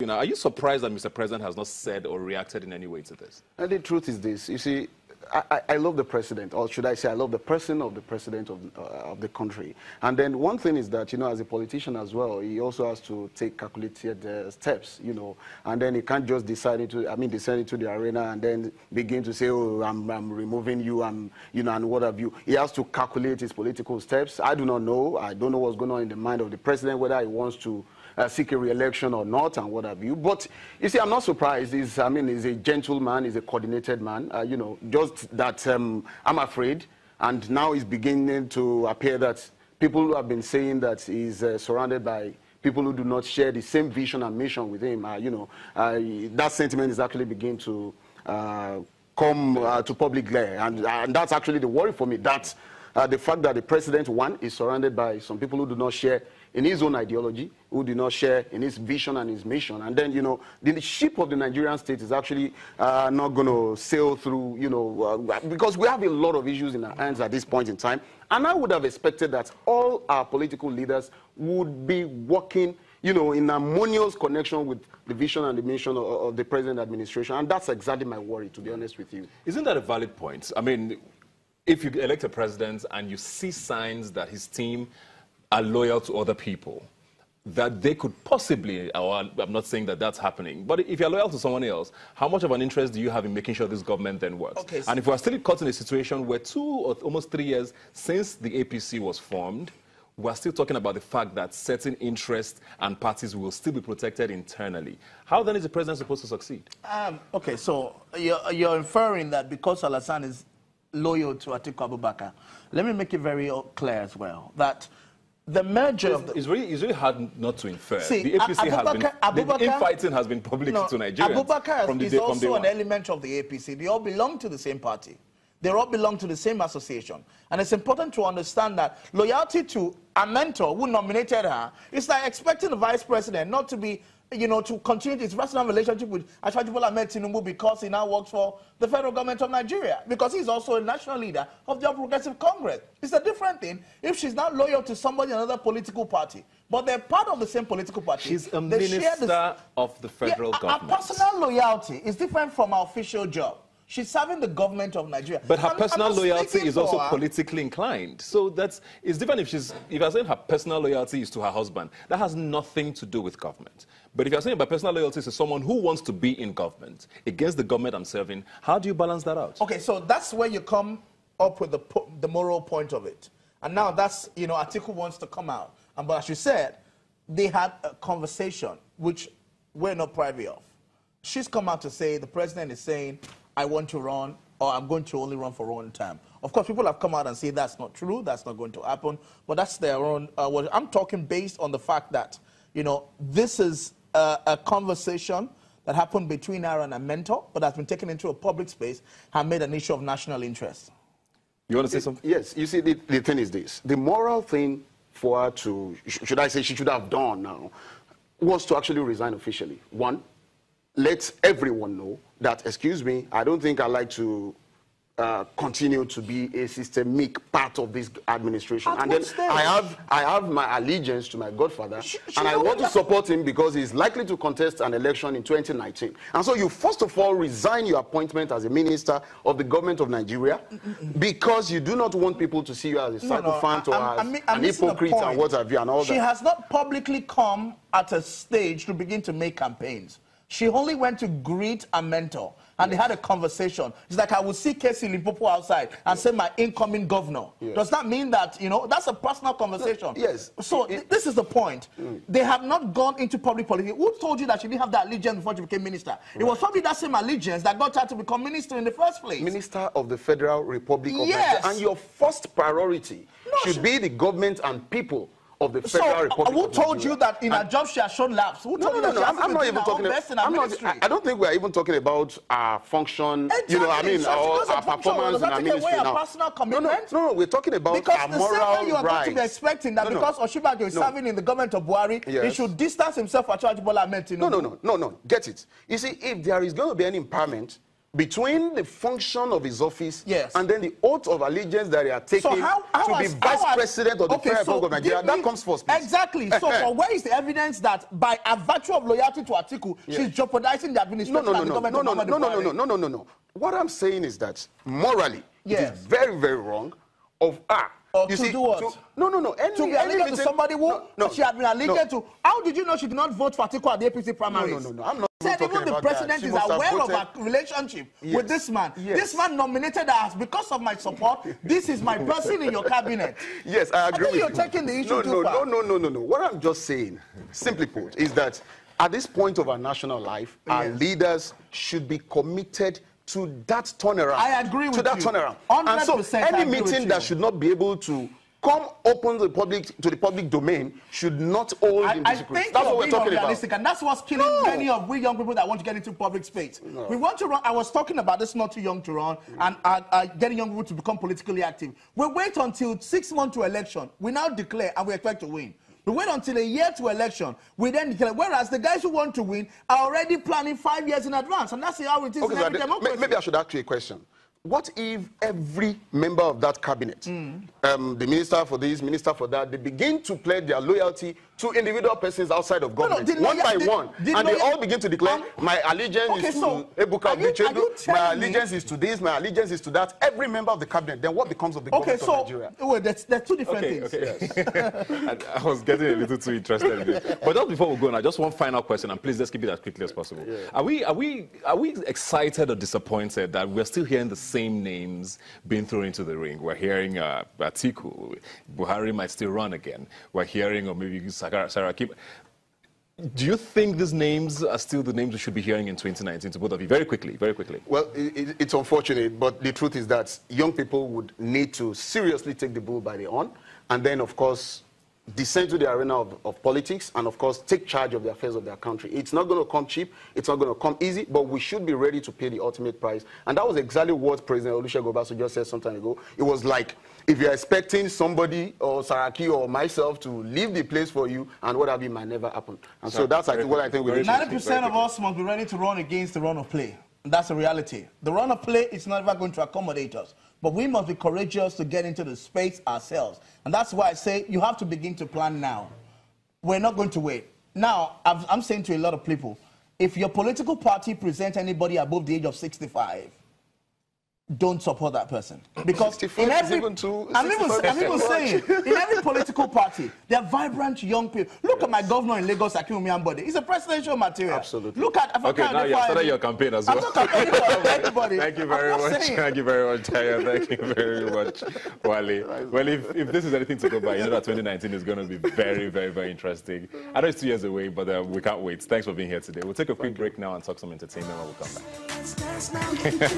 You know, are you surprised that Mr. President has not said or reacted in any way to this? And the truth is this. You see, I love the president, or should I say I love the person of the president of the country. And then one thing is that, you know, as a politician as well, he also has to take calculated steps, you know, and then he can't just descend into the arena and then begin to say, oh, I'm removing you, you know, and what have you. He has to calculate his political steps. I do not know. I don't know what's going on in the mind of the president, whether he wants to seek a re-election or not, and what have you. But you see, I'm not surprised. He's a gentleman, he's a coordinated man. You know, just that I'm afraid, and now it's beginning to appear that people who have been saying that he's surrounded by people who do not share the same vision and mission with him. You know, that sentiment is actually beginning to come to public glare, and that's actually the worry for me. That the fact that the president, one, is surrounded by some people who do not share in his own ideology, who do not share in his vision and his mission. And then, you know, the ship of the Nigerian state is actually not going to sail through, you know, because we have a lot of issues in our hands at this point in time. And I would have expected that all our political leaders would be working, you know, in harmonious connection with the vision and the mission of the present administration. And that's exactly my worry, to be honest with you. Isn't that a valid point? I mean, if you elect a president and you see signs that his team are loyal to other people, that they could possibly, or I'm not saying that that's happening, but if you're loyal to someone else, how much of an interest do you have in making sure this government then works? Okay, so and if we're still caught in a situation where 2 or almost 3 years since the APC was formed, we're still talking about the fact that certain interests and parties will still be protected internally. How then is the president supposed to succeed? Okay, so you're inferring that because Alassane is loyal to Atiku Abubakar, let me make it very clear as well that the merger it's really hard not to infer. See, the APC the infighting has been public to Nigerians. Abubakar is also an element of the APC. They all belong to the same party. They all belong to the same association. And it's important to understand that loyalty to a mentor who nominated her is like expecting the vice president not to be, you know, to continue his personal relationship with Asiwaju Bola Ahmed Tinubu because he now works for the federal government of Nigeria, because he's also a national leader of the All Progressive Congress. It's a different thing if she's not loyal to somebody in another political party, but they're part of the same political party. She's a minister of the federal government. Our personal loyalty is different from our official job. She's serving the government of Nigeria. But her personal loyalty is also politically inclined. So it's different if you're saying her personal loyalty is to her husband. That has nothing to do with government. But if you're saying her personal loyalty is to someone who wants to be in government, against the government I'm serving, how do you balance that out? Okay, so that's where you come up with the moral point of it. And now that's, you know, Atiku wants to come out. But as you said, they had a conversation, which we're not privy of. She's come out to say, the president is saying, I want to run, or I'm going to only run for one term. Of course, people have come out and said that's not true, that's not going to happen, but that's their own. I'm talking based on the fact that, you know, this is a conversation that happened between her and a mentor, but has been taken into a public space and made an issue of national interest. You want to say something? Yes. You see, the thing is this. The moral thing for her to, should I say she should have done now, was to actually resign officially. One, let everyone know that, excuse me, I don't think I like to continue to be a systemic part of this administration. And then I have my allegiance to my godfather, and I want to support him because he's likely to contest an election in 2019. And so you first of all resign your appointment as a minister of the government of Nigeria because you do not want people to see you as a sycophant or as an hypocrite and what have you and all that. She has not publicly come at a stage to begin to make campaigns. She only went to greet a mentor, and they had a conversation. It's like I would see Casey Limpopo outside and say, my incoming governor. Does that mean that, you know, that's a personal conversation? Yes. So this is the point. They have not gone into public politics. Who told you that she didn't have that allegiance before she became minister? It was probably that same allegiance that got her to become minister in the first place. Minister of the Federal Republic of Nigeria. And your first priority should be the government and people of the Federal Republic. Who told you that in her job she has shown lapse? Who told you that she hasn't been doing her own best in her ministry? I don't think we're even talking about our function, you know, I mean, our performance in our ministry now. Personal commitment? No, we're talking about our moral rights. Because the same way you are going to be expecting that because Oshibajo is serving in the government of Buhari, he should distance himself from Asiwaju Bola Ahmed Tinubu. No, get it. You see, if there is going to be any impairment between the function of his office Yes. and then the oath of allegiance that they are taking to be vice president of the Federal Republic of Nigeria. That comes first, please. Exactly. So for where is the evidence that by a virtue of loyalty to Atiku, she's jeopardizing the administration and the government of Muhammadu Buhari? No. What I'm saying is that morally, it is very, very wrong of her. You see, do what? No. To be alleged to somebody who she had been alleged to. How did you know she did not vote for Atiku at the APC primaries? No. I'm not said talking even the about president that. is aware of our relationship with this man. Yes. This man nominated us because of my support. This is my person in your cabinet. Yes, I agree with you. I think you're taking the issue too far. No. What I'm just saying, simply put, is that at this point of our national life, our leaders should be committed to that turnaround. I agree with you. To that turnaround. 100%. And so any meeting that should not be able to come open to the public domain should not hold in the secret. That's what we're talking about. And that's what's killing many of we young people that want to get into public space. We want to run. I was talking about this not too young to run and getting young people to become politically active. We wait until 6 months to election. We now declare and we expect to win. We wait until a year to election. We then declare. Whereas the guys who want to win are already planning 5 years in advance. And that's how it is in every democracy. Maybe I should ask you a question. What if every member of that cabinet, the minister for this, minister for that, they begin to pledge their loyalty to individual persons outside of government, one by one, and they all begin to declare, my allegiance is to Ebuka Bichedu, my allegiance is to this, my allegiance is to that, every member of the cabinet, then what becomes of the government of Nigeria? Well, there's two different things. Yes. I was getting a little too interested in it. But just before we go on, I just one final question, and please let's keep it as quickly as possible. Yeah. Are we excited or disappointed that we're still hearing the same names being thrown into the ring? We're hearing Atiku, Buhari might still run again. We're hearing, or maybe Saraki. Do you think these names are still the names we should be hearing in 2019 to both of you? Very quickly. Well, it's unfortunate, but the truth is that young people would need to seriously take the bull by the horn, and then, of course, descend to the arena of politics and, of course, take charge of the affairs of their country. It's not going to come cheap. It's not going to come easy, but we should be ready to pay the ultimate price. And that was exactly what President Olusegun Obasanjo just said some time ago. It was like, if you're expecting somebody or Saraki or myself to leave the place for you and what have you, might never happen. And so that's what I think we need. 90% of us must be ready to run against the run of play. That's the reality. The run of play is never going to accommodate us. But we must be courageous to get into the space ourselves. And that's why I say you have to begin to plan now. We're not going to wait. Now, I'm saying to a lot of people, if your political party presents anybody above the age of 65, don't support that person. Because in every, I'm even saying, in every political party, there are vibrant young people. Look at my governor in Lagos, Akinwumi Ambode. He's a presidential material. Absolutely. Look at okay, now you started your campaign as well. I'm not campaigning for everybody. Thank you very much. Thank you very much, Taya. Thank you very much, Wale. Well, if this is anything to go by, you know that 2019 is going to be very, very, very interesting. I know it's 2 years away, but we can't wait. Thanks for being here today. We'll take a quick break now and talk some entertainment when we come back.